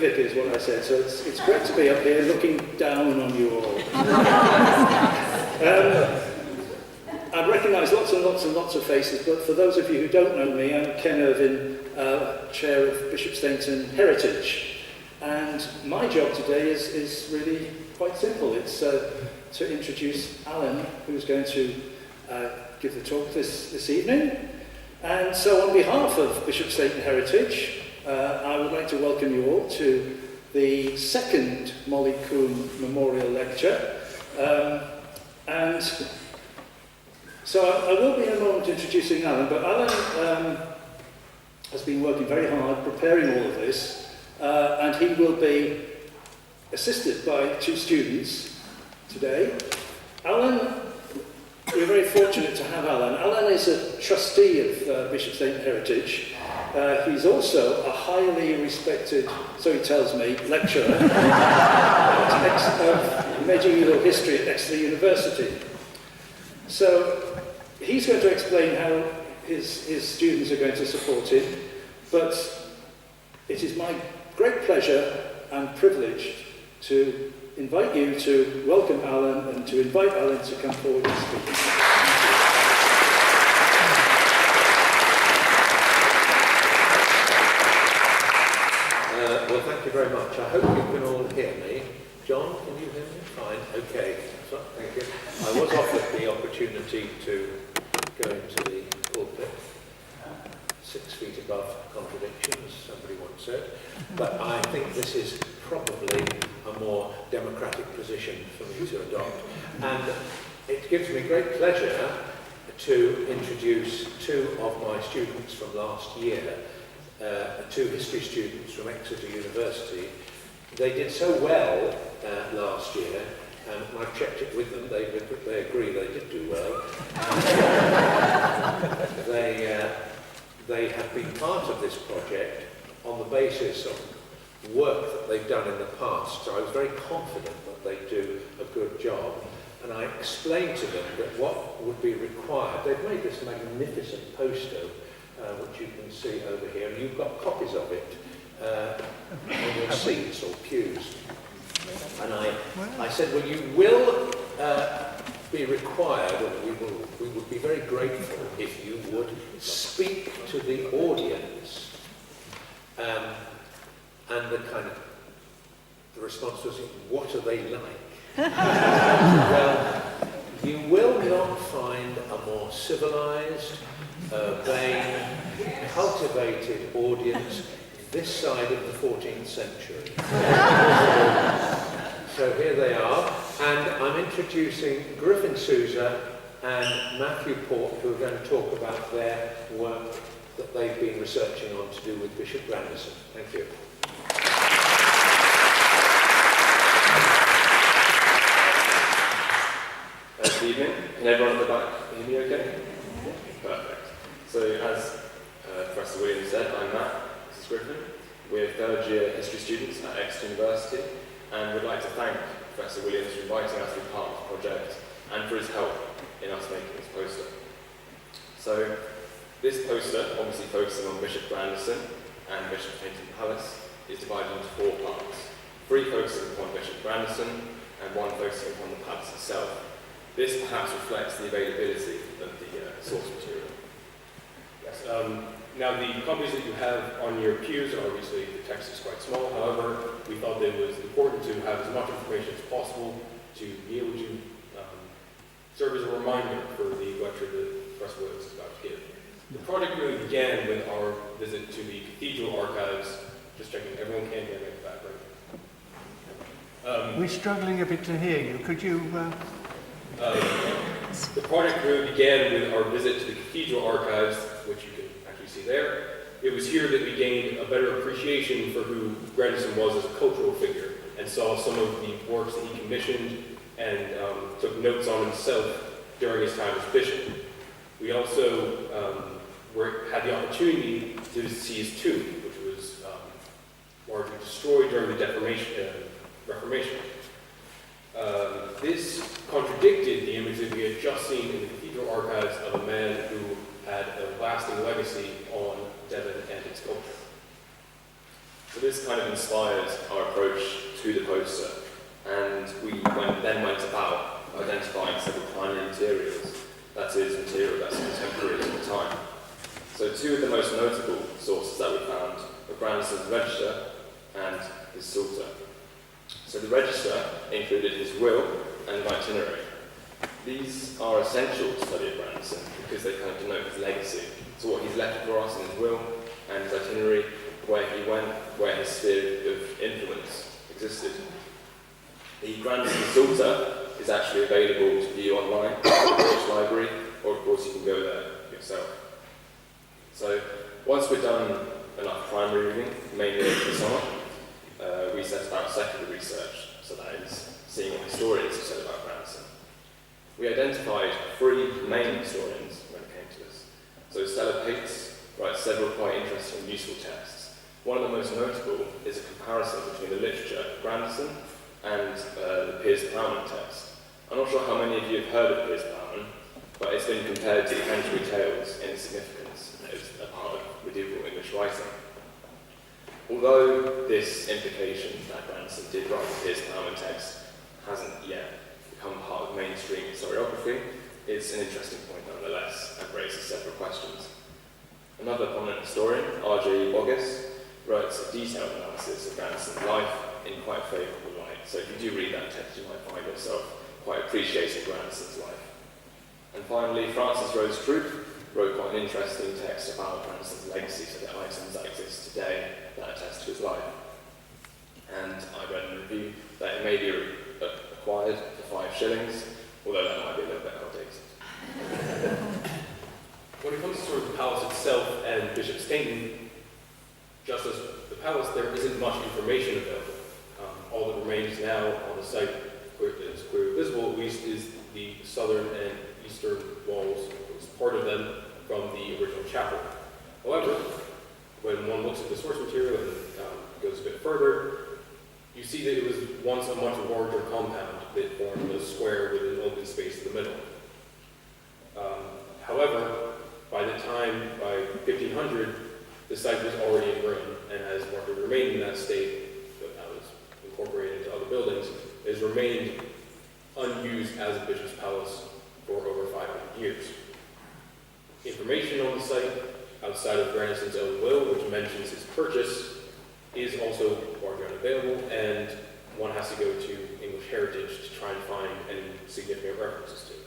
vicar is what I said, so it's great to be up here looking down on you all. I recognise lots and lots and lots of faces, but for those of you who don't know me, I'm Ken Irvin, Chair of Bishopsteignton Heritage. And my job today is really quite simple. It's to introduce Alan, who's going to give the talk this evening. And so on behalf of Bishopsteignton Heritage, I would like to welcome you all to the second Molly Coombe Memorial Lecture. And so I will be in a moment introducing Alan, but Alan has been working very hard preparing all of this, and he will be assisted by two students today. Alan, we're very fortunate to have Alan. Alan is a trustee of Bishopsteignton Heritage. He's also a highly respected, so he tells me, lecturer of medieval history at Exeter University. So he's going to explain how his students are going to support him, but it is my great pleasure and privilege to invite you to welcome Alan and to invite Alan to come forward and speak. Well, thank you very much. I hope you can all hear me. John, can you hear me? Fine. Okay. So, thank you. I was offered the opportunity to go into the pulpit 6 feet above contradictions, somebody once said. But I think this is probably a more democratic position for me to adopt. And it gives me great pleasure to introduce two of my students from last year, two history students from Exeter University. They did so well last year, and I've checked it with them, they agree they did do well. They have been part of this project on the basis of work that they've done in the past, so I was very confident that they'd do a good job. And I explained to them that what would be required, they've made this magnificent poster, which you can see over here, and you've got copies of it on your seats or pews. And I said, well, you will be required, or we would be very grateful if you would speak to the audience. And the response was, what are they like? Well, you will not find a more civilized, urbane, cultivated audience this side of the 14th century. So here they are, and I'm introducing Griffin Souza and Matthew Port, who are going to talk about their work that they've been researching on to do with Bishop Grandisson. Thank you. Good evening. Can everyone at the back hear me okay? Yeah. Perfect. So as Professor Williams said, I'm Matt, this is Griffin. We're third year history students at Exeter University, and we'd like to thank Professor Williams for inviting us to be part of the project and for his help in us making this poster. So this poster, obviously focusing on Bishop Grandisson and Bishopsteignton Palace, is divided into 4 parts. 3 focusing upon Bishop Grandisson and 1 focusing upon the palace itself. This perhaps reflects the availability of the source material. Yes. Now the copies that you have on your pews, obviously the text is quite small. However, we felt that it was important to have as much information as possible to be able to serve as a reminder for the lecture that Professor Williams is about to give. The project really began with our visit to the cathedral archives. Just checking, everyone can hear me in the background. We're struggling a bit to hear you. Could you... The project really began with our visit to the cathedral archives, which you can actually see there. It was here that we gained a better appreciation for who Grandisson was as a cultural figure, and saw some of the works that he commissioned and took notes on himself during his time as bishop. We also had the opportunity to see his tomb, which was largely destroyed during the Reformation. This contradicted the image that we had just seen in the cathedral archives of a man who had a lasting legacy on Devon and its culture. So this kind of inspired our approach to the poster, and we then went about identifying several primary materials, that is, material that's contemporary at the time. So two of the most notable sources that we found were Grandisson's register and his psalter. So the register included his will and an itinerary. These are essential to study of Grandisson because they kind of denote his legacy. So what he's left for us in his will and his itinerary, where he went, where his sphere of influence existed. The Grandisson psalter is actually available to view online at the British Library, or of course you can go there yourself. So once we've done enough primary reading, mainly over the summer, we set about secondary research, so that is seeing what historians have said about Grandisson. We identified 3 main historians when it came to this. So Stella Pates writes several quite interesting and useful texts. One of the most notable is a comparison between the literature of Grandisson and the Piers Plowman text. I'm not sure how many of you have heard of Piers Plowman, but it's been compared to the Canterbury Tales in its significance as a part of medieval English writing. Although this implication that Grandisson did write the Piers Plowman text hasn't yet become part of mainstream historiography, it's an interesting point nonetheless and raises several questions. Another prominent historian, R.J. Boggess, writes a detailed analysis of Grandisson's life in quite a favourable light. So if you do read that text, you might find yourself quite appreciating Grandisson's life. And finally, Francis Rose Troup wrote quite an interesting text about Grandisson's legacy, so the items that exist today that attest to his life. And I read in a review that it may be acquired for 5 shillings, although that might be a little bit outdated. When it comes to sort of the palace itself and Bishopsteignton, just as the palace, there isn't much information available. All that remains now on the site, that is clearly visible at least, is the southern and eastern walls, at least part of them, from the original chapel. However, when one looks at the source material and goes a bit further, you see that it was once a much larger compound that formed a square with an open space in the middle. However, by 1500, the site was already in ruin and has largely remained in that state, but that was incorporated into other buildings, has remained unused as a bishop's palace for over 500 years. Information on the site, outside of Grandisson's own will, which mentions his purchase, is also largely unavailable, and one has to go to English Heritage to try and find any significant references to it.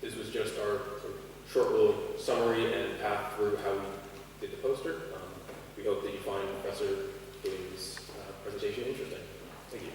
This was just our sort of short little summary and path through how we did the poster. We hope that you find Professor Williams' presentation interesting. Thank you.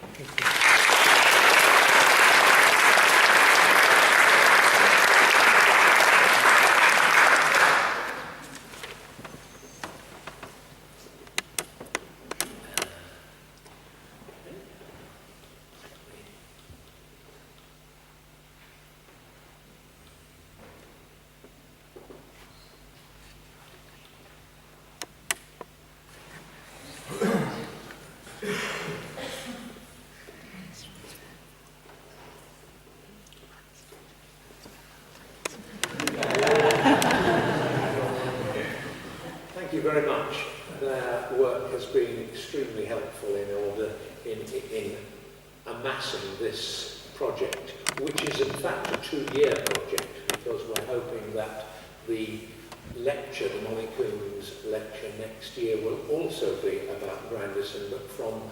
Thank you very much. Their work has been extremely helpful in amassing this project, which is in fact a 2-year project, because we're hoping that the lecture, the Molly Coombs lecture next year, will also be about Grandisson, but from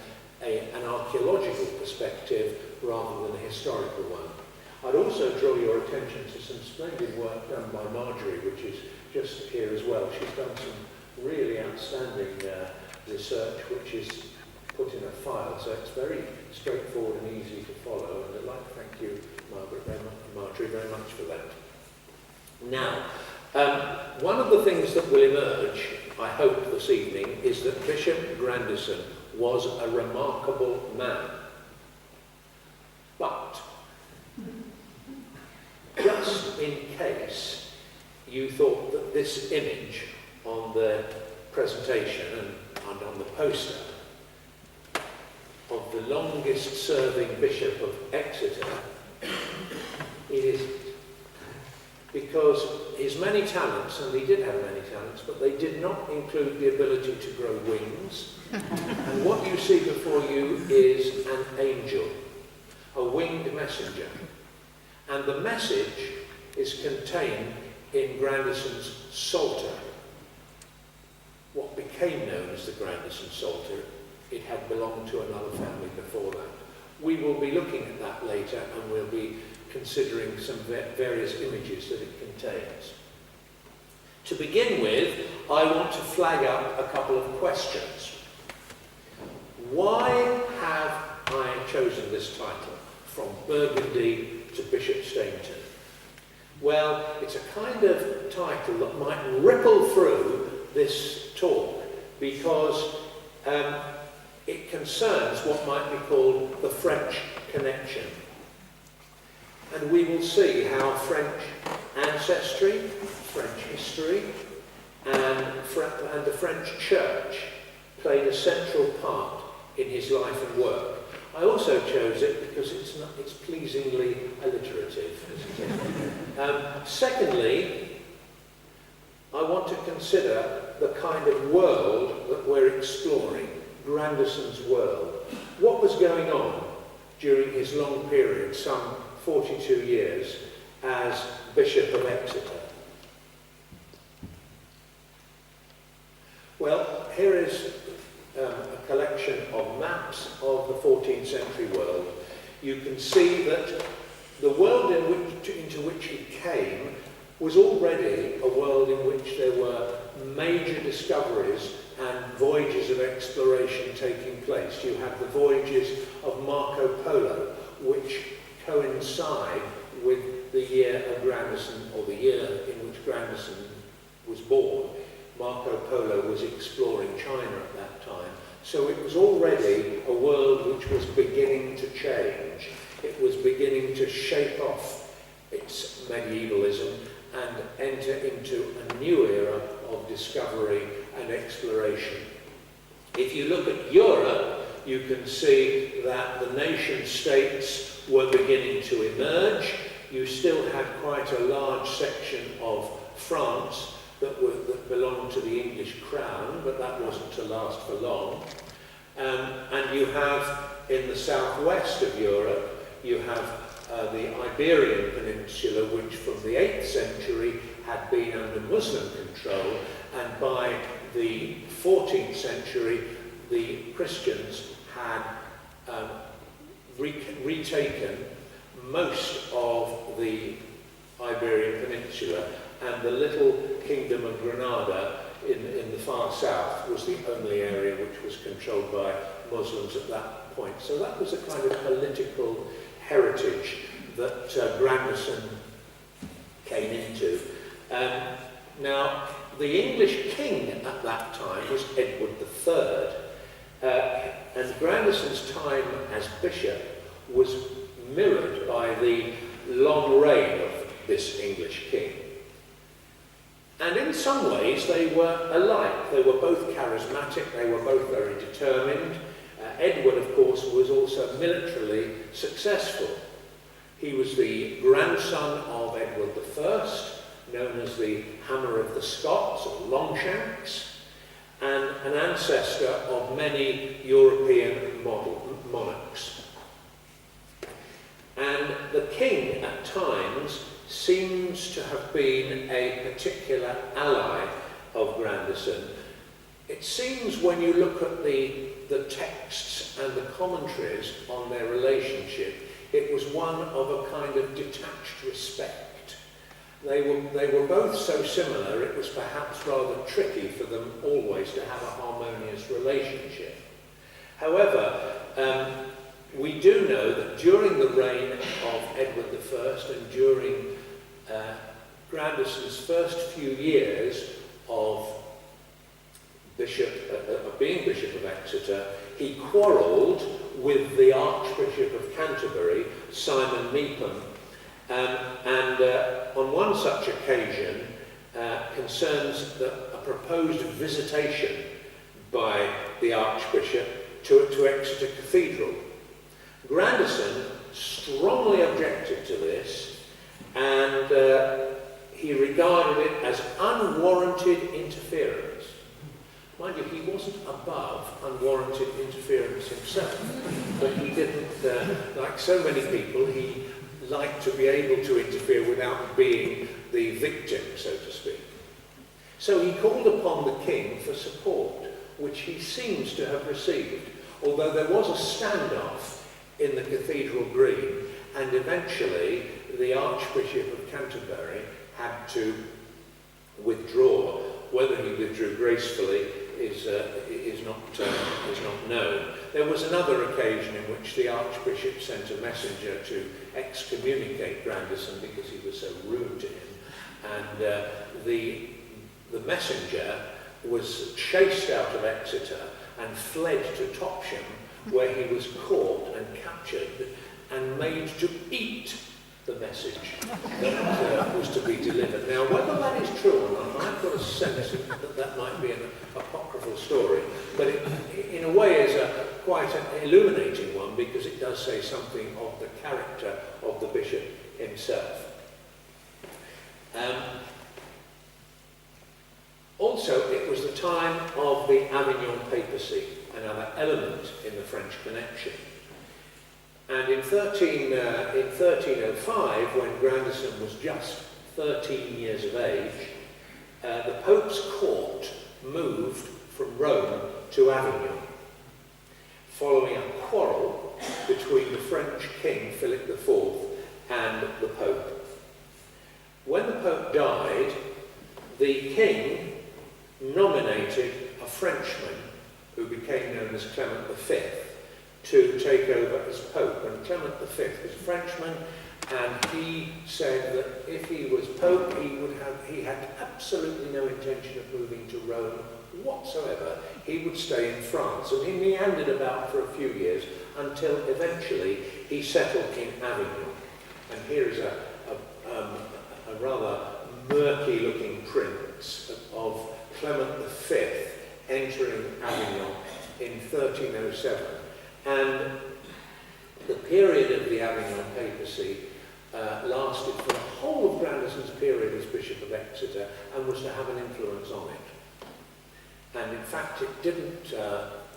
an archaeological perspective rather than a historical one. I'd also draw your attention to some splendid work done by Marjorie, which is just here as well. She's done some really outstanding research, which is put in a file, so it's very straightforward and easy to follow, and I'd like to thank you, Marjorie, very much for that. Now, one of the things that will emerge, I hope, this evening, is that Bishop Grandisson was a remarkable man. But, just in case you thought that this image on the presentation and on the poster of the longest serving Bishop of Exeter, it isn't. Because his many talents, and he did have many talents, but they did not include the ability to grow wings, And what you see before you is an angel, a winged messenger. And the message is contained in Grandisson's Psalter, what became known as the Grandisson Psalter. It had belonged to another family before that. We will be looking at that later, and we'll be considering some various images that it contains. To begin with, I want to flag up a couple of questions. Why have I chosen this title, From Burgundy to Bishopsteignton? Well, it's a kind of title that might ripple through this talk, because it concerns what might be called the French connection. And we will see how French ancestry, French history, and the French church played a central part in his life and work. I also chose it because it's pleasingly alliterative, isn't it? Secondly, I want to consider the kind of world that we're exploring, Grandisson's world. What was going on during his long period, some 42 years, as Bishop of Exeter? Well, here is a collection of maps of the 14th century world. You can see that the world into which he came was already a world in which there were major discoveries and voyages of exploration taking place. You have the voyages of Marco Polo, which coincide with the year of Grandisson, or the year in which Grandisson was born. Marco Polo was exploring China at that time. So it was already a world which was beginning to change. It was beginning to shake off its medievalism and enter into a new era of discovery and exploration. If you look at Europe, you can see that the nation states were beginning to emerge. You still had quite a large section of France that belonged to the English crown, but that wasn't to last for long. And you have, in the southwest of Europe, you have the Iberian Peninsula, which from the 8th century had been under Muslim control, and by the 14th century, the Christians had retaken most of the Iberian Peninsula, and the little kingdom of Granada in the far south was the only area which was controlled by Muslims at that point. So that was a kind of political heritage that Grandisson came into. Now, the English king at that time was Edward III, and Grandisson's time as bishop was mirrored by the long reign of this English king. And in some ways they were alike. They were both charismatic, they were both very determined. Edward, of course, was also militarily successful. He was the grandson of Edward I, known as the Hammer of the Scots, or Longshanks, and an ancestor of many European monarchs. And the king, at times, seems to have been a particular ally of Grandisson. It seems when you look at the texts and the commentaries on their relationship, it was one of a kind of detached respect. They were both so similar, it was perhaps rather tricky for them always to have a harmonious relationship. However, we do know that during the reign of Edward I and during Grandisson's first few years of being Bishop of Exeter, he quarrelled with the Archbishop of Canterbury, Simon Mepham, and on one such occasion concerns a proposed visitation by the Archbishop to Exeter Cathedral. Grandisson strongly objected to this, and he regarded it as unwarranted interference. My mind you, he wasn't above unwarranted interference himself, but he didn't, like so many people, he liked to be able to interfere without being the victim, so to speak. So he called upon the king for support, which he seems to have received, although there was a standoff in the Cathedral Green, and eventually the Archbishop of Canterbury had to withdraw. Whether he withdrew gracefully is not known. There was another occasion in which the Archbishop sent a messenger to excommunicate Grandisson because he was so rude to him, and the messenger was chased out of Exeter and fled to Topsham, where he was caught and captured and made to eat the message that was to be delivered. Now, whether that is true or not, I've got a sense that that might be an apocryphal story, but it, in a way, is quite an illuminating one, because it does say something of the character of the bishop himself. Also, it was the time of the Avignon papacy, another element in the French connection. And in 1305, when Grandisson was just 13 years of age, the Pope's court moved from Rome to Avignon, following a quarrel between the French king, Philip IV, and the Pope. When the Pope died, the king nominated a Frenchman who became known as Clement V to take over as Pope. And Clement V was a Frenchman, and he said that if he was Pope, he had absolutely no intention of moving to Rome whatsoever. He would stay in France, and he meandered about for a few years until eventually he settled in Avignon. And here is a rather murky-looking print of Clement V entering Avignon in 1307. And the period of the Avignon papacy lasted for the whole of Grandisson's period as Bishop of Exeter, and was to have an influence on it. And in fact, it didn't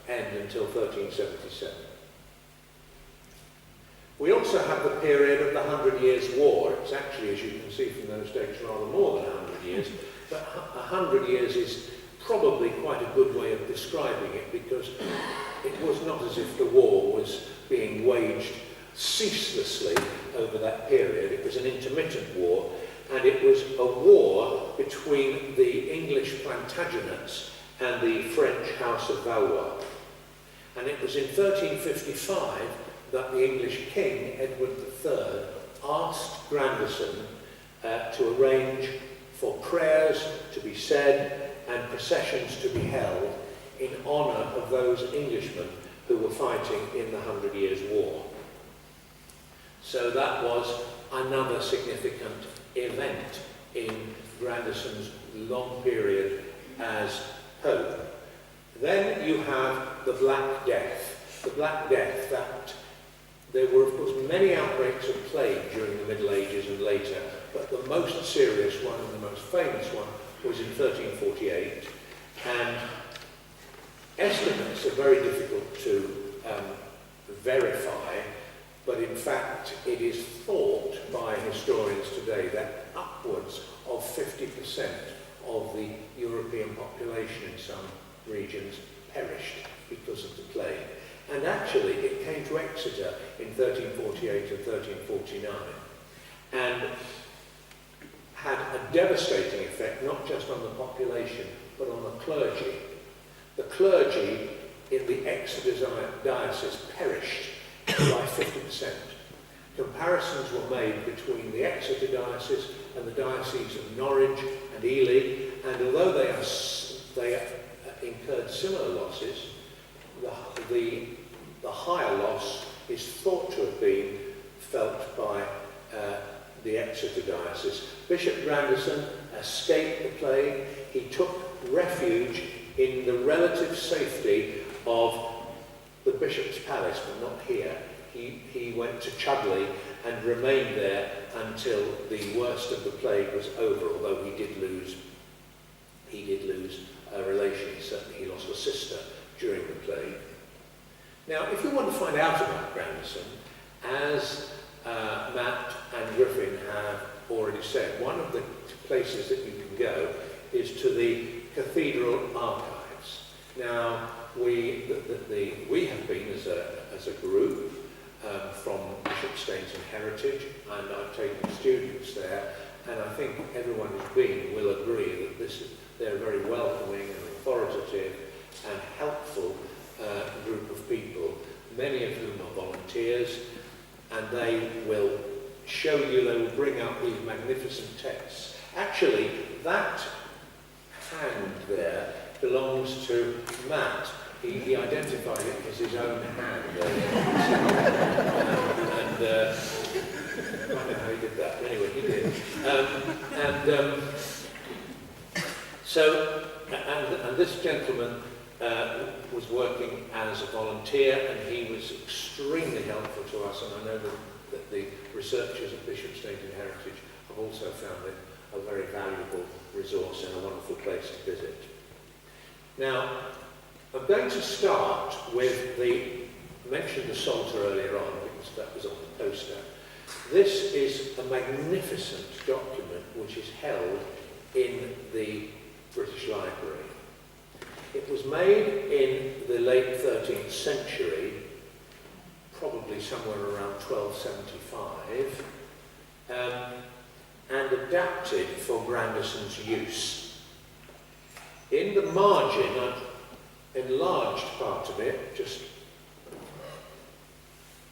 end until 1377. We also have the period of the 100 Years' War. It's actually, as you can see from those dates, rather more than 100 years, but 100 years is probably quite a good way of describing it, because it was not as if the war was being waged ceaselessly over that period. It was an intermittent war, and it was a war between the English Plantagenets and the French House of Valois. And it was in 1355 that the English king, Edward III, asked Grandisson to arrange for prayers to be said and processions to be held in honour of those Englishmen who were fighting in the 100 Years' War. So that was another significant event in Grandisson's long period as Pope. Then you have the Black Death. The Black Death, that there were, of course, many outbreaks of plague during the Middle Ages and later, but the most serious one and the most famous one was in 1348. And estimates are very difficult to verify, but in fact it is thought by historians today that upwards of 50% of the European population in some regions perished because of the plague. And actually it came to Exeter in 1348 and 1349 and had a devastating effect, not just on the population, but on the clergy. The clergy in the Exeter diocese perished by 50%. Comparisons were made between the Exeter diocese and the dioceses of Norwich and Ely, and although they incurred similar losses, the higher loss is thought to have been felt by the Exeter diocese. Bishop Grandisson escaped the plague. He took refuge in the relative safety of the bishop's palace, but not here. He went to Chudley and remained there until the worst of the plague was over, although he did lose relation. Certainly he lost a sister during the plague. Now, if you want to find out about Grandisson, as Matt and Griffin have already said, one of the places that you can go is to the Cathedral Archives. Now, we have been as a group from Bishopsteignton Heritage, and I've taken students there, and I think everyone who's been will agree that they're a very welcoming and authoritative and helpful group of people, many of whom are volunteers, and they will show you, they will bring up these magnificent texts. Actually, that hand there belongs to Matt. He identified it as his own hand. I don't know how he did that, but anyway, he did. And this gentleman was working as a volunteer, and he was extremely helpful to us, and I know that the researchers at Bishopsteignton Heritage have also found it a very valuable resource and a wonderful place to visit. Now, I'm going to start with I mentioned the Psalter earlier on, because that was on the poster. This is a magnificent document which is held in the British Library. It was made in the late 13th century, probably somewhere around 1275, and adapted for Grandisson's use. In the margin, I've enlarged part of it, just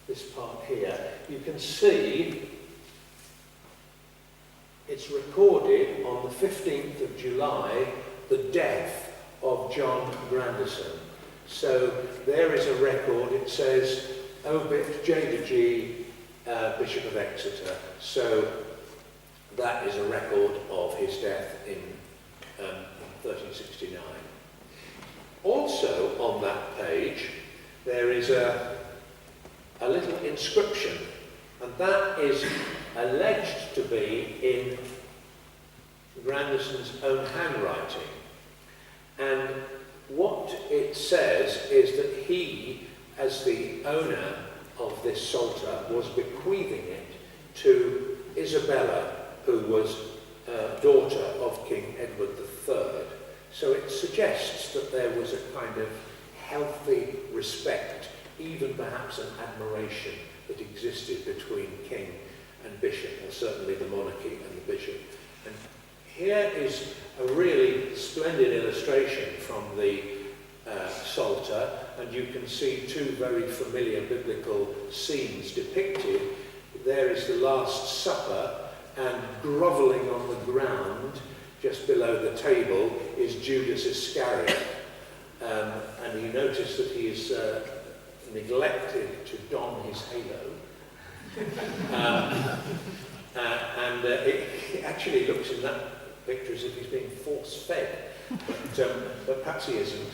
this part here, you can see it's recorded on the 15th of July, the death of John Grandisson. So there is a record, it says, Obit J to G, Bishop of Exeter. So that is a record of his death in 1369. Also on that page, there is a little inscription, and that is alleged to be in Grandisson's own handwriting. And what it says is that he, as the owner of this Psalter, was bequeathing it to Isabella, who was daughter of King Edward III. So it suggests that there was a kind of healthy respect, even perhaps an admiration that existed between king and bishop, or certainly the monarchy and the bishop. And here is a really splendid illustration from the Psalter, and you can see two very familiar biblical scenes depicted. There is the Last Supper, and grovelling on the ground just below the table is Judas Iscariot. And you notice that he is neglected to don his halo. It actually looks in that picture as if he's being force-fed, but perhaps he isn't.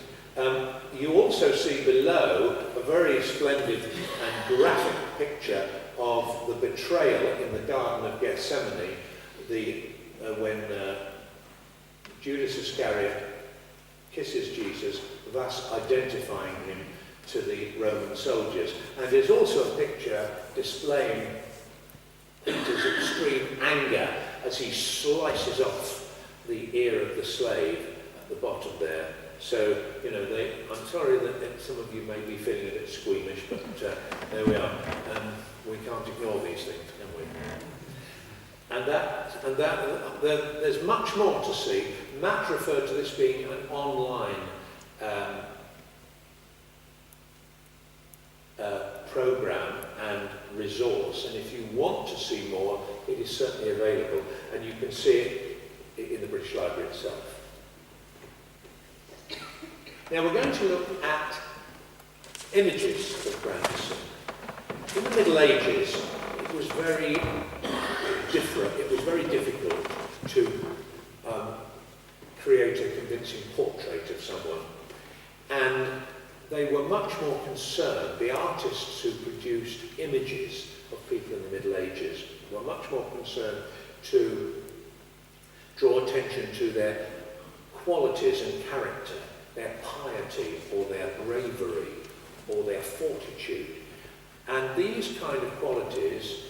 You also see below a very splendid and graphic picture of the betrayal in the Garden of Gethsemane, when Judas Iscariot kisses Jesus, thus identifying him to the Roman soldiers. And there's also a picture displaying Peter's extreme anger as he slices off the ear of the slave at the bottom there. So, you know, I'm sorry that some of you may be feeling a bit squeamish, but there we are. We can't ignore these things, can we? And there's much more to see. Matt referred to this being an online program and resource, and if you want to see more, it is certainly available, and you can see it in the British Library itself. Now we're going to look at images of Grandisson. In the Middle Ages, it was very different. It was very difficult to create a convincing portrait of someone, and they were much more concerned, the artists who produced images of people in the Middle Ages were much more concerned to draw attention to their qualities and character, their piety or their bravery or their fortitude. And these kind of qualities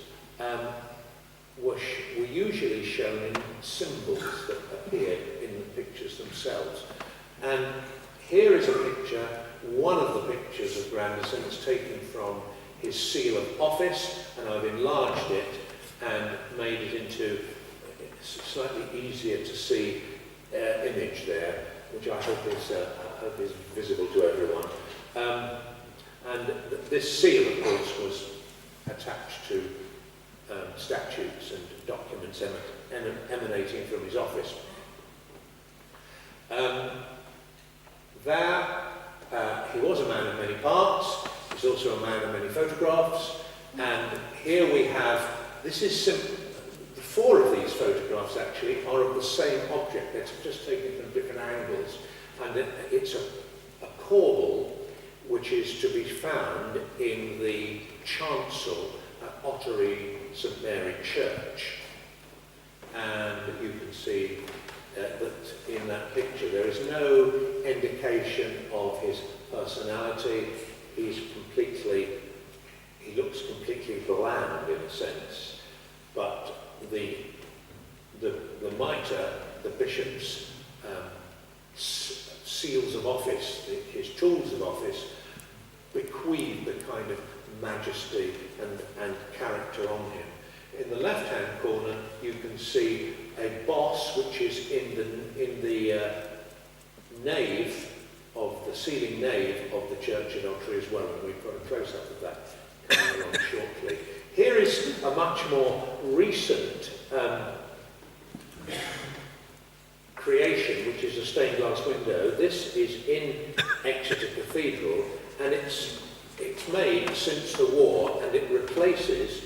were usually shown in symbols that appeared in the pictures themselves. And here is a picture, one of the pictures of Grandisson. It's taken from his seal of office, and I've enlarged it and made it into a slightly easier to see image there, which I hope is visible to everyone. And this seal, of course, was attached to statutes and documents emanating from his office. He was a man of many parts. He's also a man of many photographs. And here we have, this is simple. The four of these photographs actually are of the same object. They're just taken from different angles. And it's a corbel which is to be found in the chancel at Ottery St Mary Church. And you can see that in that picture there is no indication of his personality. He looks completely bland in a sense, but the mitre, the bishop's seals of office, his tools of office, bequeath the kind of majesty and character on him. In the left-hand corner, you can see a boss which is in the nave of the ceiling nave of the church at Ottery as well, and we've got a close-up of that coming along shortly. Here is a much more recent creation, which is a stained glass window. This is in Exeter Cathedral, and it's made since the war, and it replaces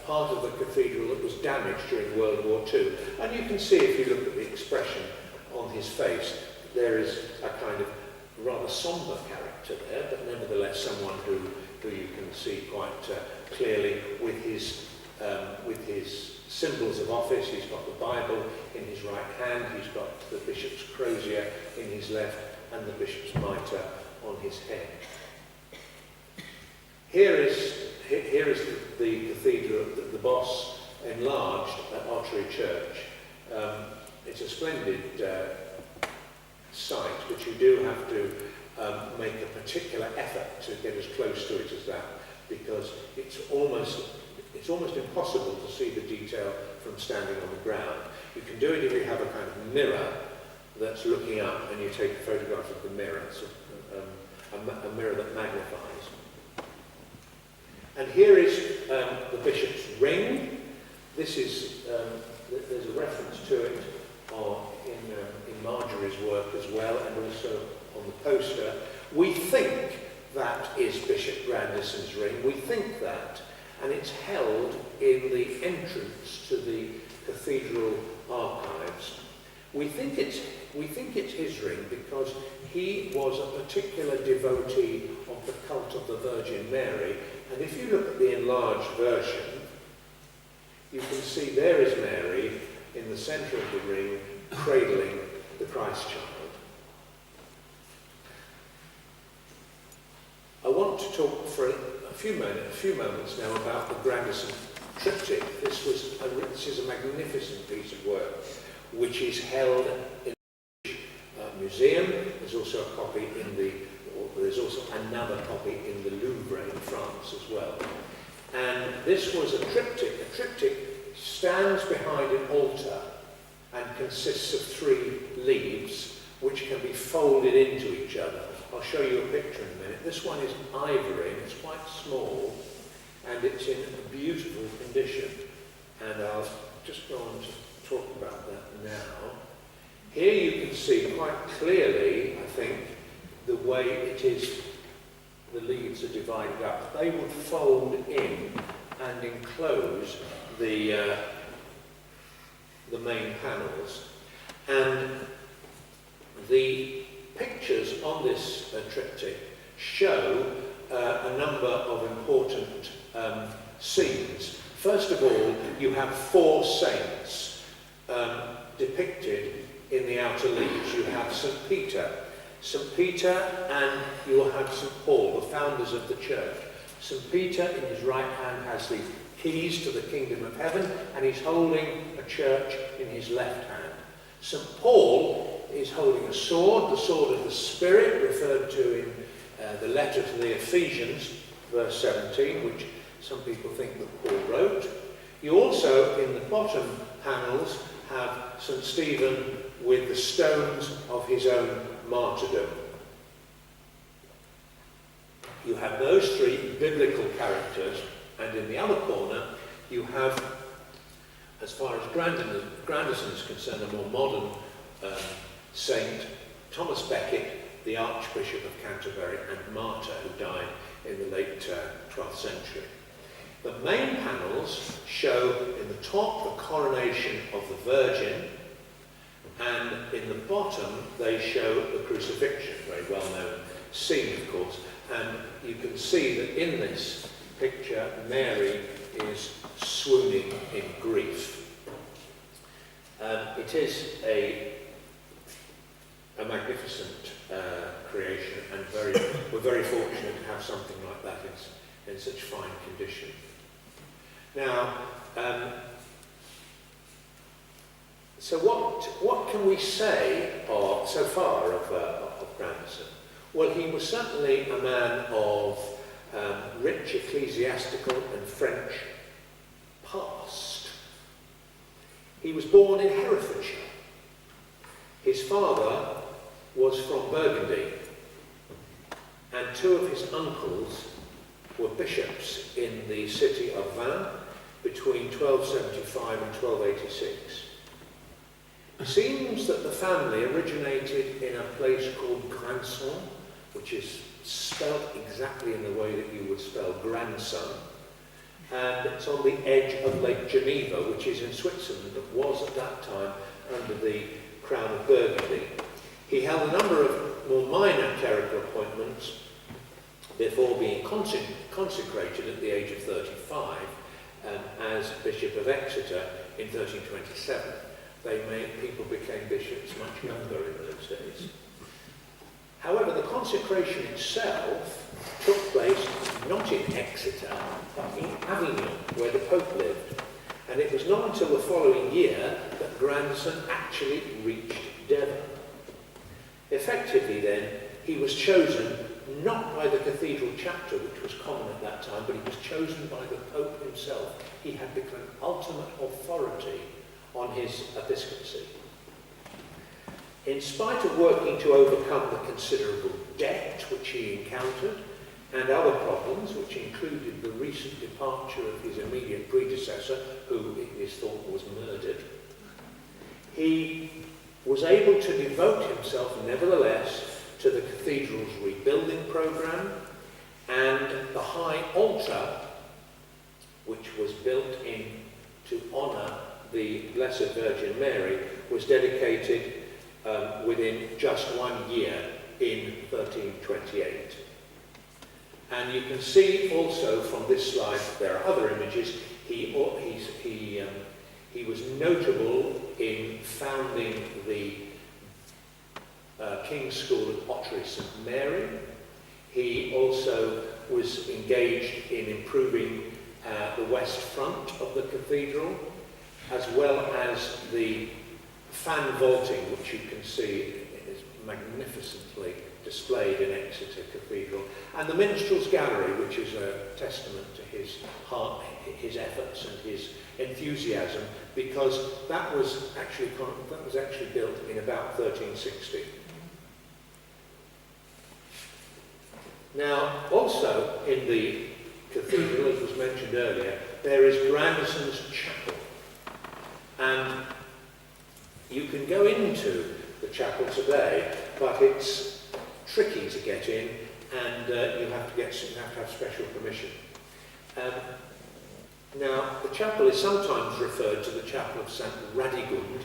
part of the cathedral that was damaged during World War II. And you can see, if you look at the expression on his face, there is a kind of rather sombre character there, but nevertheless someone who you can see quite clearly with his symbols of office. He's got the Bible in his right hand, he's got the bishop's crozier in his left, and the bishop's mitre on his head. Here is the cathedral, the boss enlarged at Ottery Church. It's a splendid site, but you do have to make a particular effort to get as close to it as that, because it's almost impossible to see the detail from standing on the ground. You can do it if you have a kind of mirror that's looking up and you take a photograph of the mirror, so, a mirror that magnifies. And here is the bishop's ring. This is, there's a reference to it in Marjorie's work as well, and also on the poster. We think that is Bishop Grandisson's ring. We think that, and it's held in the entrance to the cathedral archives. We think it's his ring because he was a particular devotee of the cult of the Virgin Mary. And if you look at the enlarged version, you can see there is Mary in the centre of the ring, cradling the Christ child. I want to talk for a few moments now about the Grandisson triptych. This is a magnificent piece of work, which is held in the museum. There's also a copy there's also another copy in the Louvre in France as well. And this was a triptych. A triptych stands behind an altar and consists of 3 leaves which can be folded into each other. I'll show you a picture in a minute. This one is ivory, and it's quite small, and it's in a beautiful condition. And I'll just go on to talk about that now. Here you can see quite clearly, I think, the way it is, the leaves are divided up. They would fold in and enclose the main panels. And the pictures on this triptych show a number of important scenes. First of all, you have 4 saints depicted in the outer leaves, you have St. Peter. St. Peter, and you will have St. Paul, the founders of the church. St. Peter in his right hand has the keys to the kingdom of heaven, and he's holding a church in his left hand. St. Paul is holding a sword, the sword of the Spirit, referred to in the letter to the Ephesians, verse 17, which some people think that Paul wrote. You also, in the bottom panels, have St. Stephen with the stones of his own martyrdom. You have those three biblical characters, and in the other corner you have, as far as Grandisson is concerned, a more modern saint, Thomas Becket, the Archbishop of Canterbury and martyr who died in the late 12th century. The main panels show in the top the coronation of the Virgin, and in the bottom they show the crucifixion, very well-known scene, of course. And you can see that in this picture Mary is swooning in grief. It is a magnificent creation, and we're very fortunate to have something like that in such fine condition. Now, so what can we say so far of Grandisson? Well, he was certainly a man of rich ecclesiastical and French past. He was born in Herefordshire. His father was from Burgundy, and two of his uncles were bishops in the city of Vannes between 1275 and 1286. It seems that the family originated in a place called Grandisson, which is spelled exactly in the way that you would spell grandson, and it's on the edge of Lake Geneva, which is in Switzerland, but was at that time under the crown of Burgundy. He held a number of more minor clerical appointments before being consecrated at the age of 35 as Bishop of Exeter in 1327. People became bishops much younger in those days. However, the consecration itself took place not in Exeter, but in Avignon, where the Pope lived. And it was not until the following year that Grandisson actually reached Devon. Effectively then, he was chosen not by the cathedral chapter, which was common at that time, but he was chosen by the Pope himself. He had become ultimate authority on his episcopacy. In spite of working to overcome the considerable debt which he encountered and other problems, which included the recent departure of his immediate predecessor, who it is thought was murdered, he was able to devote himself nevertheless to the cathedral's rebuilding programme, and the high altar, which was built in to honour the Blessed Virgin Mary, was dedicated within just 1 year in 1328. And you can see also from this slide, there are other images, he was notable in founding the King's School at Ottery St Mary. He also was engaged in improving the west front of the cathedral, as well as the fan vaulting, which you can see is magnificently displayed in Exeter Cathedral, and the Minstrel's Gallery, which is a testament to his heart, his efforts and his enthusiasm, because that was actually built in about 1360. Now, also in the cathedral, as was mentioned earlier, there is Grandisson's chapel, and you can go into the chapel today, but it's tricky to get in, and you have to have special permission. Now, the chapel is sometimes referred to the chapel of St Radegund,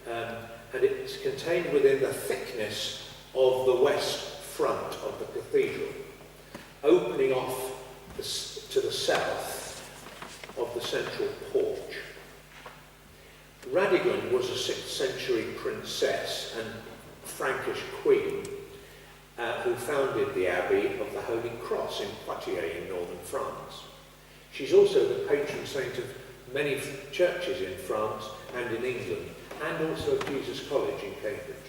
and it's contained within the thickness of the west front of the cathedral, opening off to the south of the central porch. Radegund was a 6th century princess and Frankish queen who founded the Abbey of the Holy Cross in Poitiers in northern France. She's also the patron saint of many churches in France and in England, and also of Jesus College in Cambridge.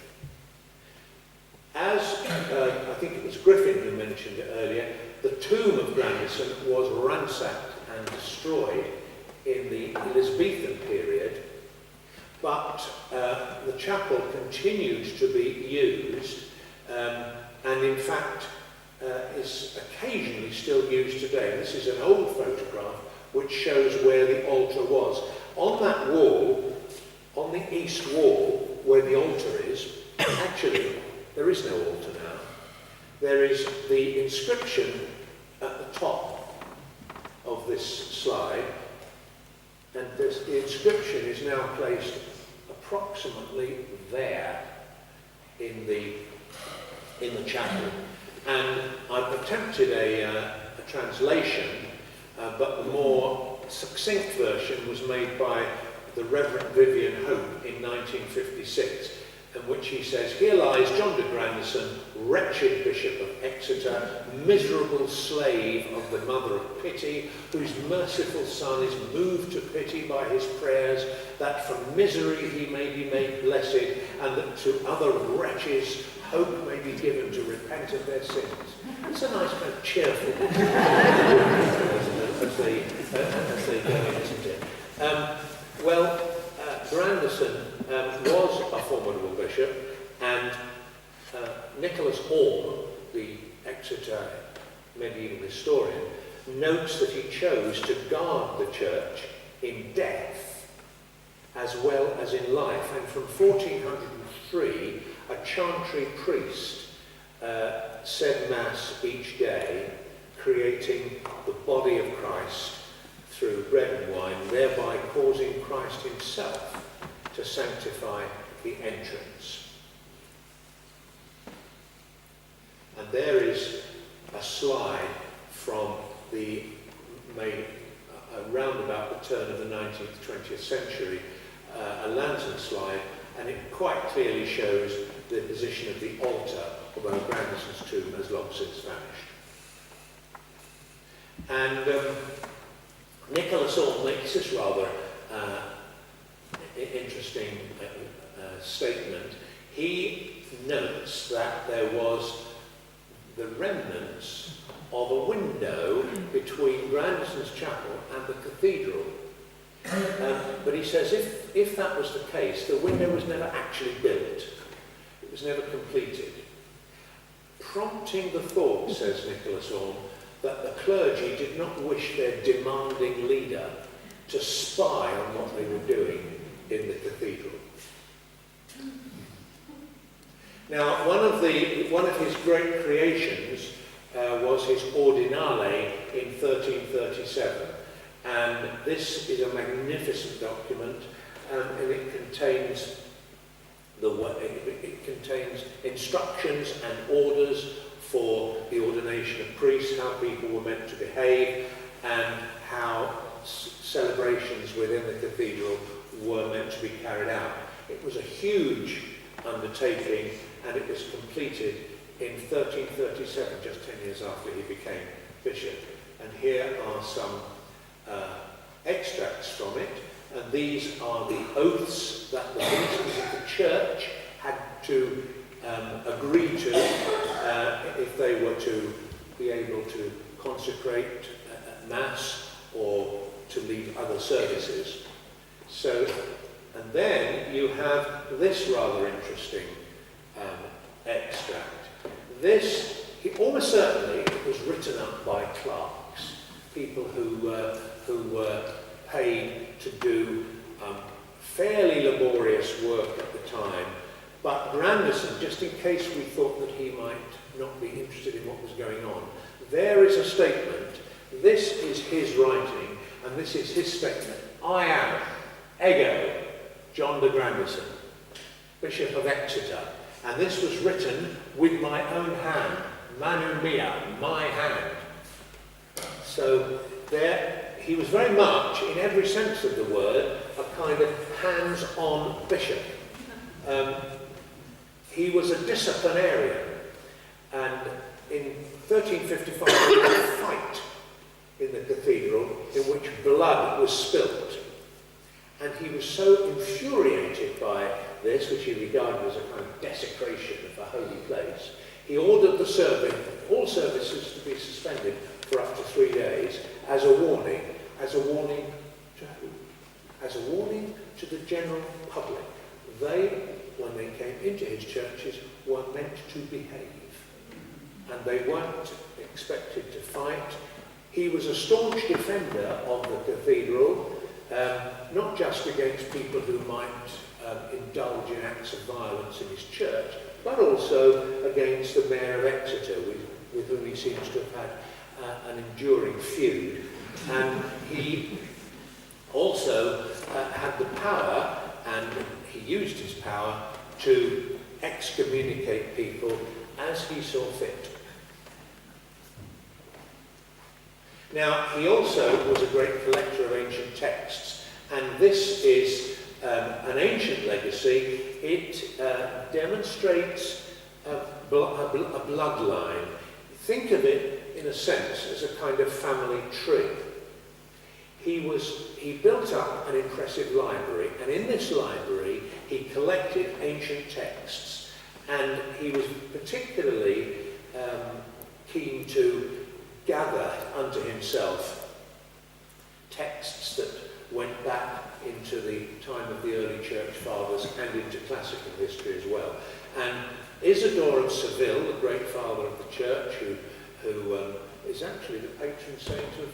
As I think it was Griffin who mentioned it earlier, the tomb of Grandisson was ransacked and destroyed in the Elizabethan period, but the chapel continued to be used and in fact is occasionally still used today. This is an old photograph which shows where the altar was. On that wall, on the east wall, where the altar is, actually there is no altar now. There is the inscription at the top of this slide, and the inscription is now placed approximately there in the chapel. And I've attempted a translation, but the more succinct version was made by the Reverend Vivian Hope in 1956, in which he says, "Here lies John de Grandisson, wretched Bishop of Exeter, miserable slave of the Mother of Pity, whose merciful Son is moved to pity by his prayers, that from misery he may be made blessed, and that to other wretches hope may be given to repent of their sins." It's a nice kind of cheerful as they go in, isn't it? Grandisson was a formidable bishop, and Nicholas Orme, the Exeter medieval historian, notes that he chose to guard the church in death as well as in life, and from 1403 a chantry priest said Mass each day, creating the body of Christ through bread and wine, thereby causing Christ himself to sanctify the entrance. And there is a slide from the made around about the turn of the 19th, 20th century, a lantern slide, and it quite clearly shows the position of the altar, although Grandisson's tomb has long since vanished. And Nicholas Orme makes this rather interesting statement. He notes that there was the remnants of a window between Grandisson's chapel and the cathedral. But he says if that was the case, the window was never actually built. It was never completed. Prompting the thought, says Nicholas Orme, that the clergy did not wish their demanding leader to spy on what they were doing in the cathedral. Now, one of his great creations was his Ordinale in 1337, and this is a magnificent document, and it contains instructions and orders for the ordination of priests, how people were meant to behave, and how celebrations within the cathedral were meant to be carried out. It was a huge undertaking, and it was completed in 1337, just 10 years after he became bishop. And here are some extracts from it, and these are the oaths that the ministers of the church had to agree to if they were to be able to consecrate Mass or to lead other services. So, and then you have this rather interesting extract. This, almost certainly, was written up by clerks, people who were paid to do fairly laborious work at the time. But Grandisson, just in case we thought that he might not be interested in what was going on, there is a statement. This is his writing, and this is his statement. I am, ego, John de Grandisson, Bishop of Exeter, and this was written with my own hand, manu mea, my hand. So there, he was very much, in every sense of the word, a kind of hands-on bishop. He was a disciplinarian, and in 1355 there was a fight in the cathedral in which blood was spilt. And he was so infuriated by this, which he regarded as a kind of desecration of a holy place, he ordered all services to be suspended for up to 3 days as a warning. As a warning to who? As a warning to the general public. They, when they came into his churches, were meant to behave. And they weren't expected to fight. He was a staunch defender of the cathedral, not just against people who might indulge in acts of violence in his church, but also against the mayor of Exeter, with whom he seems to have had an enduring feud. And he also had the power, and he used his power, to excommunicate people as he saw fit. Now, he also was a great collector of ancient texts, and this is an ancient legacy. It demonstrates a bloodline. Think of it, in a sense, as a kind of family tree. He built up an impressive library, and in this library he collected ancient texts, and he was particularly keen to gather unto himself texts that went back into the time of the early church fathers and into classical history as well. And Isidore of Seville, the great father of the church, who is actually the patron saint of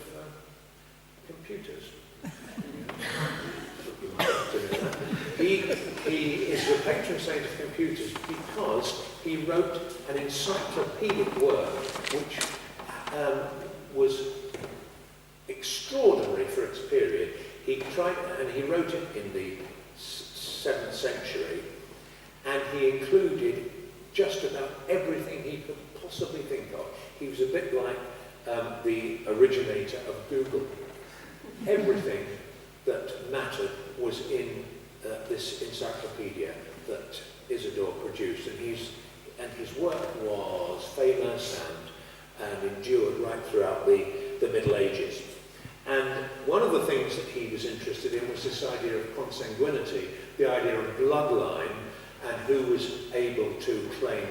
computers. He is the patron saint of computers because he wrote an encyclopedic work which was extraordinary for its period. He wrote it in the 7th century, and he included just about everything he could possibly think of. He was a bit like the originator of Google. Everything that mattered was in this encyclopedia that Isidore produced, and his work was famous and endured right throughout the Middle Ages. And one of the things that he was interested in was this idea of consanguinity, the idea of bloodline, and who was able to claim,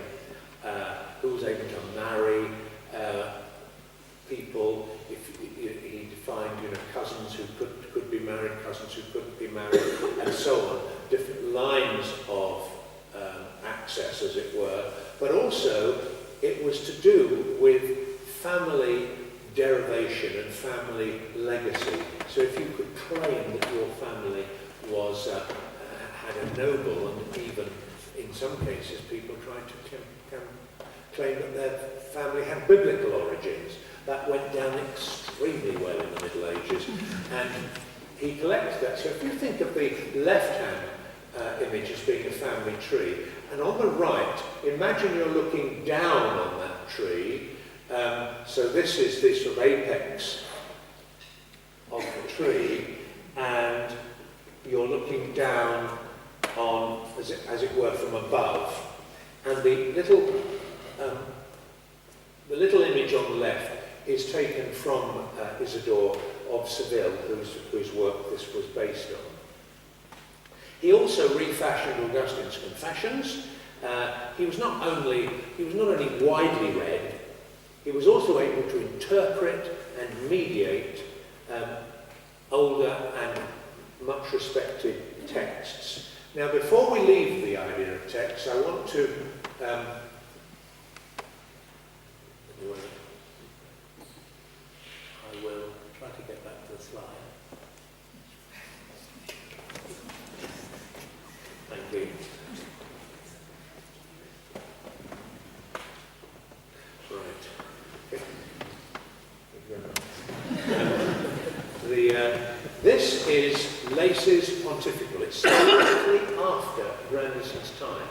who was able to marry people. He defined, cousins who could be married, cousins who couldn't be married, and so on. Different lines of access, as it were. But also, it was to do with family derivation and family legacy. So if you could claim that your family was had a noble, and even in some cases people tried to claim that their family had biblical origins, that went down extremely well in the Middle Ages, and he collected that. So if you think of the left-hand image as being a family tree, and on the right, imagine you're looking down on that tree. So this is the sort of apex of the tree, and you're looking down on, as it were, from above. And the little image on the left is taken from Isidore of Seville, whose work this was based on. He also refashioned Augustine's Confessions. He was not only widely read, he was also able to interpret and mediate older and much respected texts. Now, before we leave the idea of text, I want to I will try to get back to the slide. Thank you. Right. Okay. Thank you very much. This is Lacy's Pontifical. It's slightly after Grandisson's time.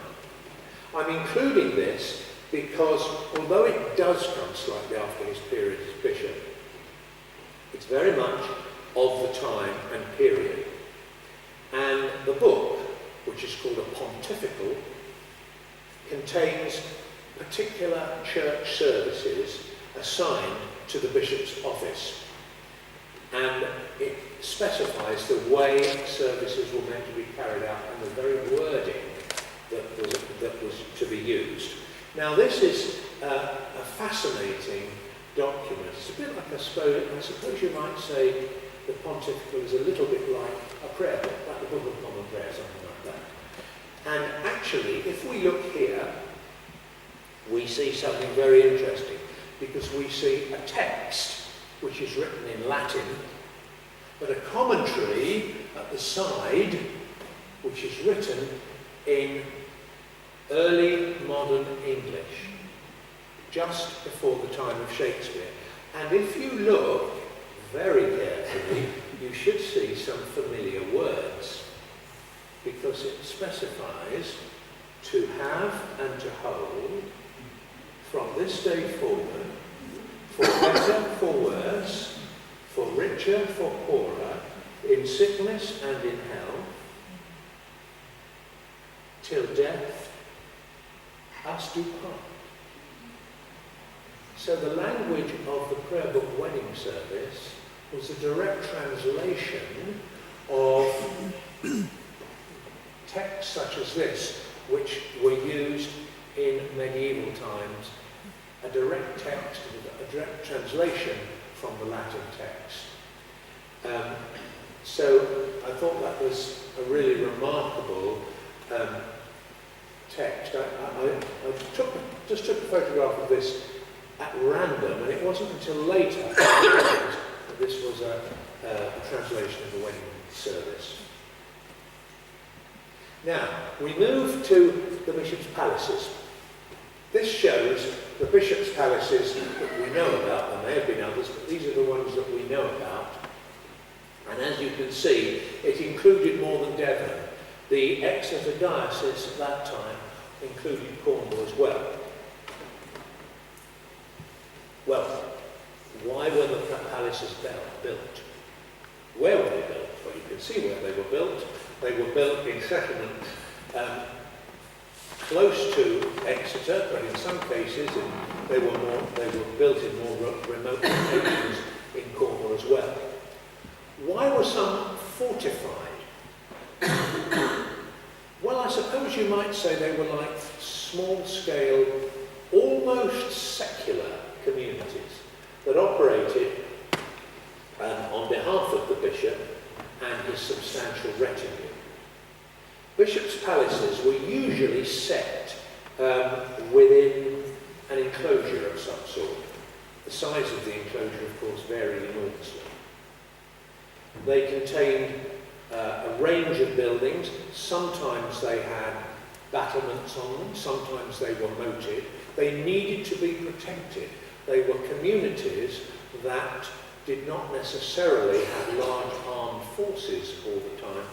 I'm including this because, although it does come slightly after his period as bishop, it's very much of the time and period. which is called a pontifical, contains particular church services assigned to the bishop's office. And it specifies the way services were meant to be carried out and the very wording that was to be used. Now this is a fascinating document. It's a bit like, I suppose you might say the pontifical is a little bit like a prayer book, like the Book of Common Prayer, something like that. And actually, if we look here, we see something very interesting, because we see a text which is written in Latin, but a commentary at the side which is written in early modern English, just before the time of Shakespeare. And if you look very carefully, you should see some familiar words, because it specifies to have and to hold from this day forward, for better, for worse, for richer, for poorer, in sickness and in health, till death us do part. So the language of the prayer book wedding service was a direct translation of texts such as this, which were used in medieval times, a direct text, a direct translation from the Latin text. So I thought that was a really remarkable text. I just took a photograph of this at random, and it wasn't until later that this was a translation of the wedding service. Now, we move to the bishop's palaces. This shows the bishop's palaces that we know about. There may have been others, but these are the ones that we know about. And as you can see, it included more than Devon. The Exeter diocese at that time included Cornwall as well. Well, why were the palaces built? Where were they built? Well, you can see where they were built. They were built in settlements close to Exeter, but in some cases they were built in more remote locations in Cornwall as well. Why were some fortified? Well, I suppose you might say they were like small-scale, almost secular communities that operated on behalf of the bishop and his substantial retinue. Bishops' palaces were usually set within an enclosure of some sort. The size of the enclosure, of course, varied enormously. They contained a range of buildings. Sometimes they had battlements on them, sometimes they were moated. They needed to be protected. They were communities that did not necessarily have large armed forces all the time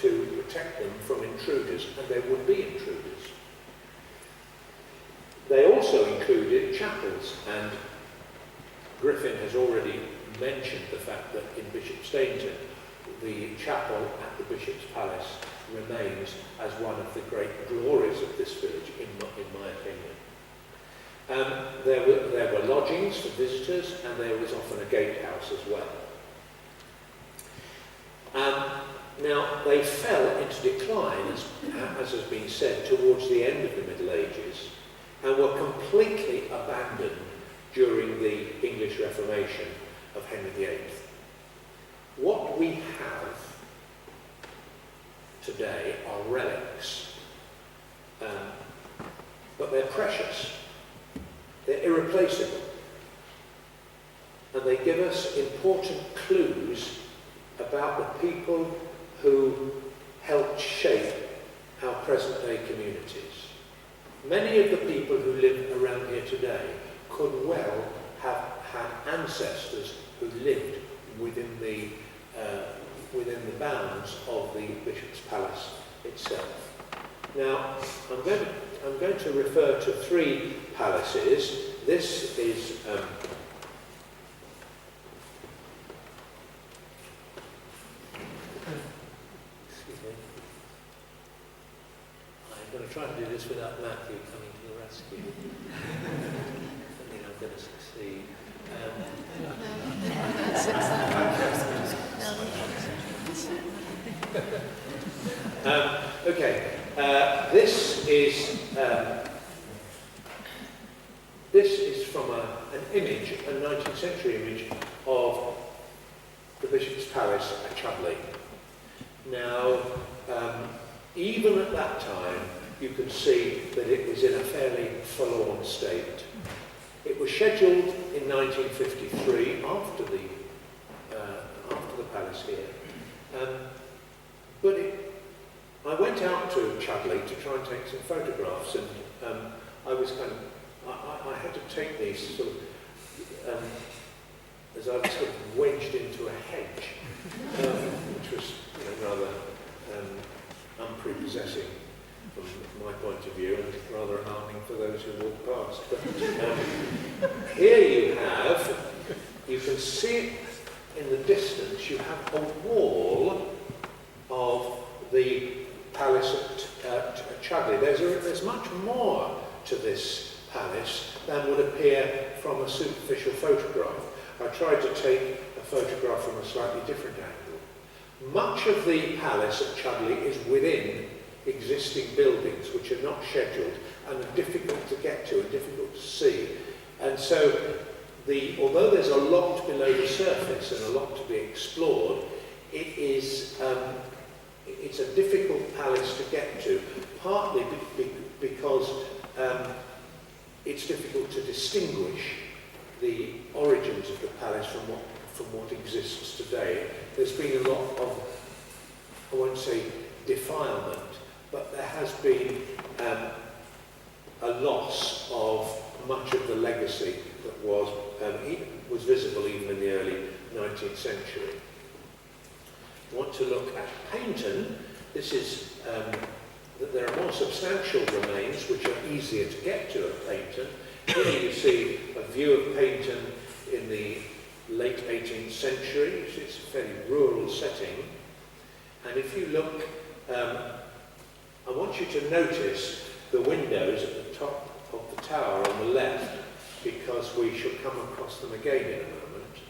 to protect them from intruders, and there would be intruders. They also included chapels, and Griffin has already mentioned the fact that in Bishopsteignton, the chapel at the Bishop's Palace remains as one of the great glories of this village, in my opinion. There were lodgings for visitors, and there was often a gatehouse as well. Now, they fell into decline, as has been said, towards the end of the Middle Ages, and were completely abandoned during the English Reformation of Henry VIII. What we have today are relics, but they're precious. They're irreplaceable, and they give us important clues about the people who helped shape our present-day communities. Many of the people who live around here today could well have had ancestors who lived within the bounds of the Bishop's Palace itself. Now, I'm going to refer to three palaces. This is try and do this without Matthew coming to the rescue. I think I'm going to succeed. Okay, this is from an image, a 19th century image of the Bishop's Palace at Chudley. Now, even at that time, you could see that it was in a fairly forlorn state. It was scheduled in 1953 after the palace here, but I went out to Chudley to try and take some photographs, and I was I had to take these sort of as I was sort of wedged into a hedge, which was rather unprepossessing from my point of view, and rather alarming for those who walk past. But here you can see it in the distance. You have a wall of the palace at Chudley. There's much more to this palace than would appear from a superficial photograph. I tried to take a photograph from a slightly different angle. Much of the palace at Chudley is within existing buildings which are not scheduled and are difficult to get to and difficult to see. And so, although there's a lot below the surface and a lot to be explored, it's a difficult palace to get to, partly because it's difficult to distinguish the origins of the palace from what exists today. There's been a lot of, I won't say defilement, but there has been a loss of much of the legacy that was visible even in the early 19th century. I want to look at Paignton. This is that there are more substantial remains which are easier to get to at Paignton. Here you see a view of Paignton in the late 18th century. It's a fairly rural setting. And if you look, I want you to notice the windows at the top of the tower on the left, because we shall come across them again in a moment.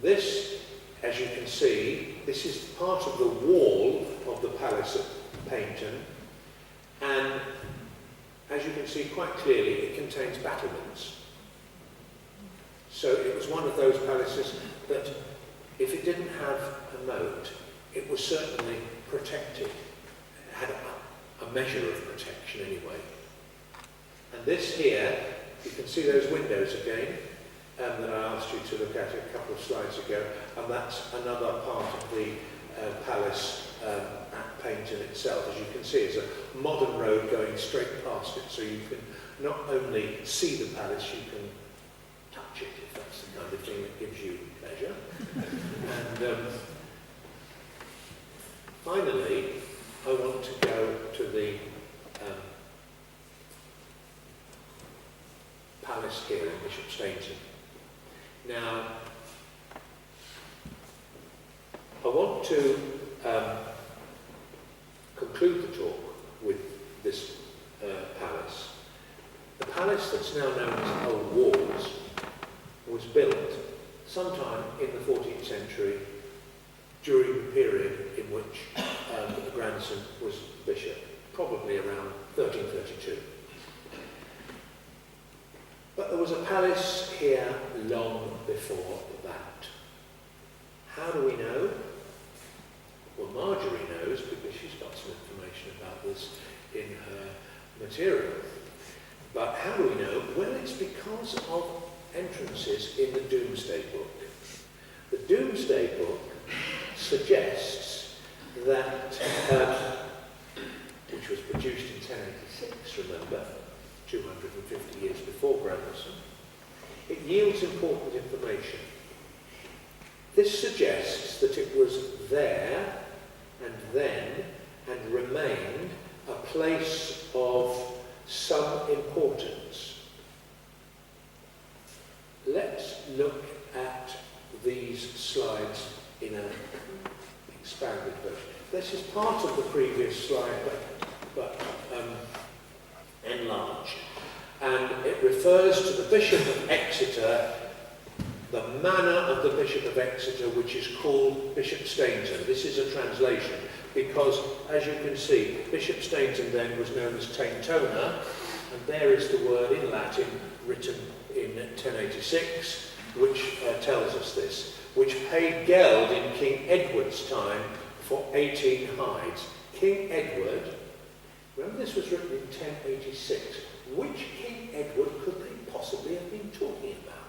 This, as you can see, this is part of the wall of the palace at Paignton, and as you can see quite clearly, it contains battlements. So it was one of those palaces that, if it didn't have a moat, it was certainly protected. It had a measure of protection anyway. And this here, you can see those windows again, that I asked you to look at a couple of slides ago, and that's another part of the palace at Paignton itself. As you can see, it's a modern road going straight past it, so you can not only see the palace, you can touch it, if that's the kind of thing that gives you pleasure. And finally, I want to go to the palace here in Bishopsteignton. Now, I want to conclude the talk with this palace. The palace that's now known as Old Walls was built sometime in the 14th century during the period in which Grandisson was bishop, probably around 1332. But there was a palace here long before that. How do we know? Well, Marjorie knows, because she's got some information about this in her material. But how do we know? Well, it's because of entrances in the Domesday Book. The Domesday Book suggests that, which was produced in 1086, remember, 250 years before Grandisson, it yields important information. This suggests that it was there and then and remained a place of some importance. Let's look at these slides in an expanded version. This is part of the previous slide, but it refers to the Bishop of Exeter, the manor of the Bishop of Exeter, which is called Bishopsteignton. This is a translation because, as you can see, Bishopsteignton then was known as Tentona, and there is the word in Latin written in 1086, which tells us this, which paid geld in King Edward's time for 18 hides. King Edward, remember this was written in 1086, which King Edward could they possibly have been talking about?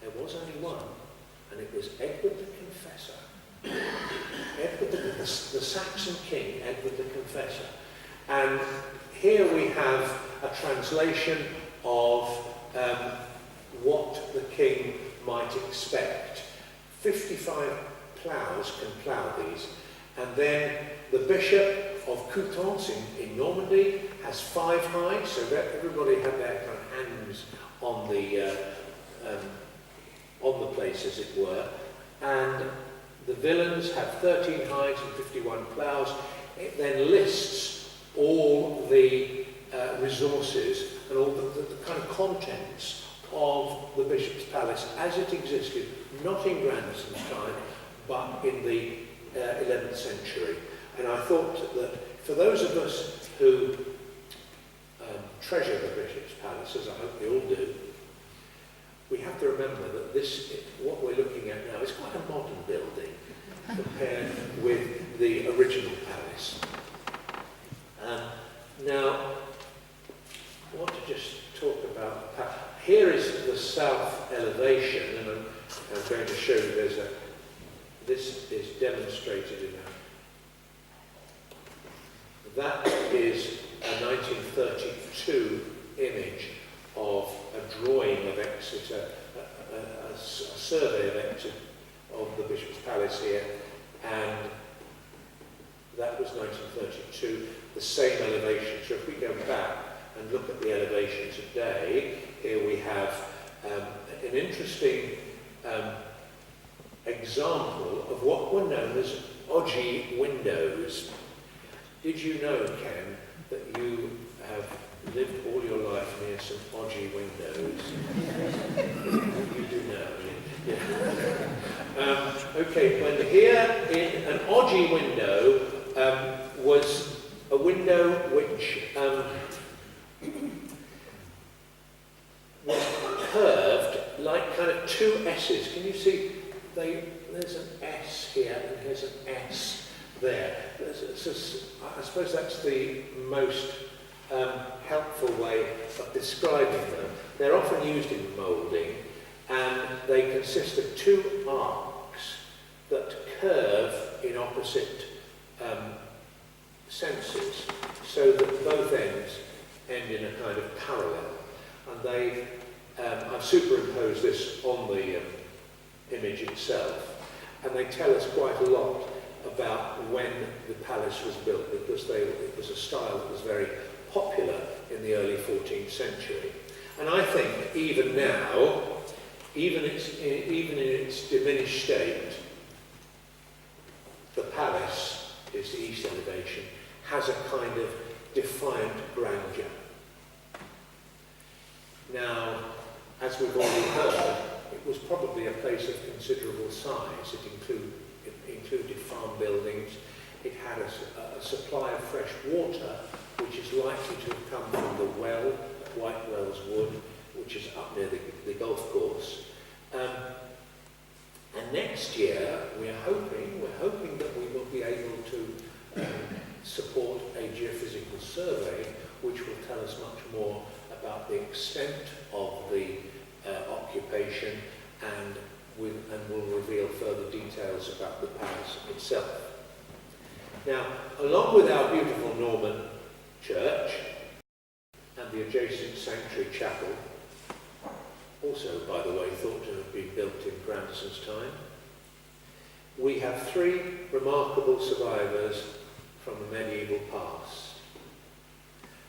There was only one, and it was Edward the Confessor. Edward the Saxon king, Edward the Confessor. And here we have a translation of what the king might expect. 55 ploughs can plough these. And then the Bishop of Coutances in Normandy has 5 hides, so that everybody had their kind of hands on the place, as it were. And the villains have 13 hides and 51 ploughs. It then lists all the resources and all the kind of contents of the Bishop's Palace as it existed, not in Grandisson's time, but in the 11th century. And I thought that for those of us who treasure the Bishop's Palace, as I hope we all do, we have to remember that what we're looking at now, is quite a modern building compared with the original palace. Now, I want to just talk about the palace. Here is the south elevation, and I'm going to show you this is demonstrated in that is a 1932 image of a drawing of Exeter, a survey of Exeter, of the Bishop's Palace here, and that was 1932, the same elevation. So if we go back and look at the elevation today, here we have an interesting example of what were known as ogee windows. Did you know, Ken, that you have lived all your life near some ogee windows? You do now, yeah. Okay, well here in an ogee window was a window which was curved like kind of 2 S's. Can you see? There's an S here and there's an S there. I suppose that's the most helpful way of describing them. They're often used in moulding, and they consist of 2 arcs that curve in opposite senses, so that both ends end in a kind of parallel. And I've superimposed this on the image itself, and they tell us quite a lot about when the palace was built, because it was a style that was very popular in the early 14th century. And I think even now, even in its diminished state, the palace, is the east elevation, has a kind of defiant grandeur. Now, as we've already heard, it was probably a place of considerable size. It included farm buildings. It had a supply of fresh water, which is likely to have come from the well at White Wells Wood, which is up near the golf course. And next year, we're hoping that we will be able to support a geophysical survey, which will tell us much more about the extent of the occupation and will reveal further details about the palace itself. Now, along with our beautiful Norman church and the adjacent sanctuary chapel, also, by the way, thought to have been built in Grandisson's time, we have 3 remarkable survivors from the medieval past.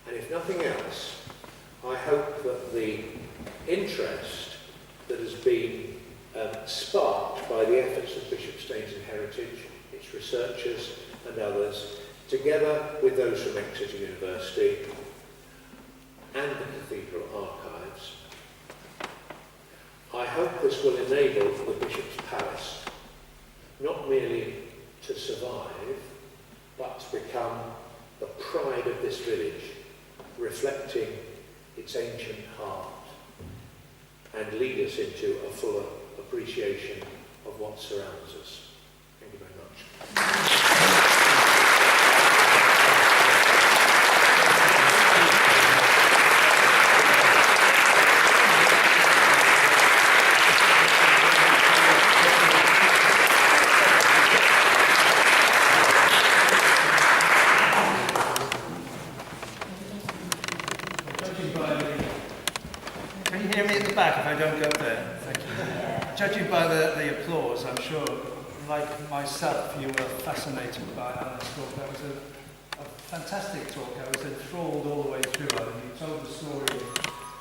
And if nothing else, I hope that the interest that has been sparked by the efforts of Bishopsteignton Heritage, its researchers and others, together with those from Exeter University, and the cathedral archives. I hope this will enable the Bishop's Palace not merely to survive, but to become the pride of this village, reflecting its ancient heart, and lead us into a fuller appreciation of what surrounds us. Thank you very much. Can you hear me at the back if I don't go there? Thank you. Judging by the applause, I'm sure, like myself, you were fascinated by Alan's talk. That was a fantastic talk. I was enthralled all the way through, Alan. You told the story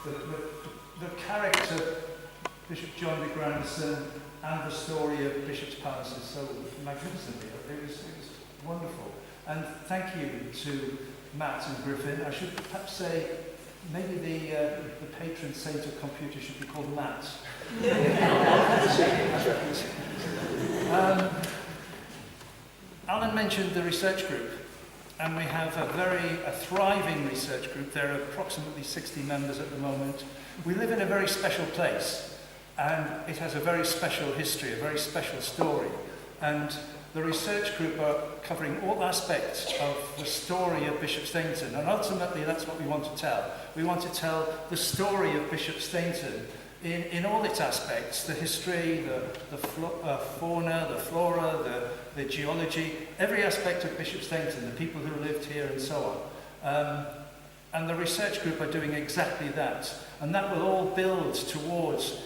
of the character, Bishop John de Grandisson, and the story of Bishop's Palace is so magnificently. It was wonderful. And thank you to Matt and Griffin. I should perhaps say, maybe the patron saint of computer should be called Matt. Alan mentioned the research group, and we have a thriving research group. There are approximately 60 members at the moment. We live in a very special place, and it has a very special history, a very special story. And the research group are covering all aspects of the story of Bishopsteignton, and ultimately that's what we want to tell. We want to tell the story of Bishopsteignton in all its aspects, the history, the fauna, the flora, the geology, every aspect of Bishopsteignton, the people who lived here and so on. And the research group are doing exactly that. And that will all build towards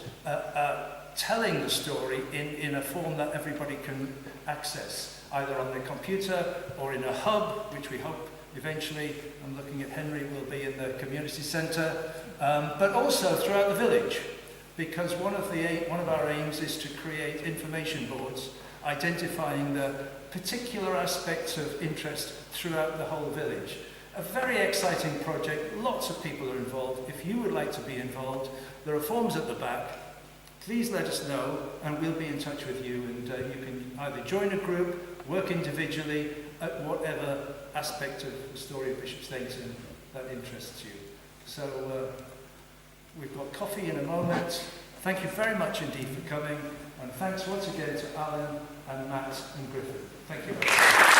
telling the story in a form that everybody can access, either on their computer or in a hub, which we hope eventually, I'm looking at Henry, will be in the community centre, but also throughout the village, because one of our aims is to create information boards identifying the particular aspects of interest throughout the whole village. A very exciting project, lots of people are involved. If you would like to be involved, there are forms at the back. Please let us know and we'll be in touch with you, and you can either join a group, work individually at whatever aspect of the story of Bishopsteignton that interests you. So we've got coffee in a moment. Thank you very much indeed for coming, and thanks once again to Alan and Matt and Griffin. Thank you very much.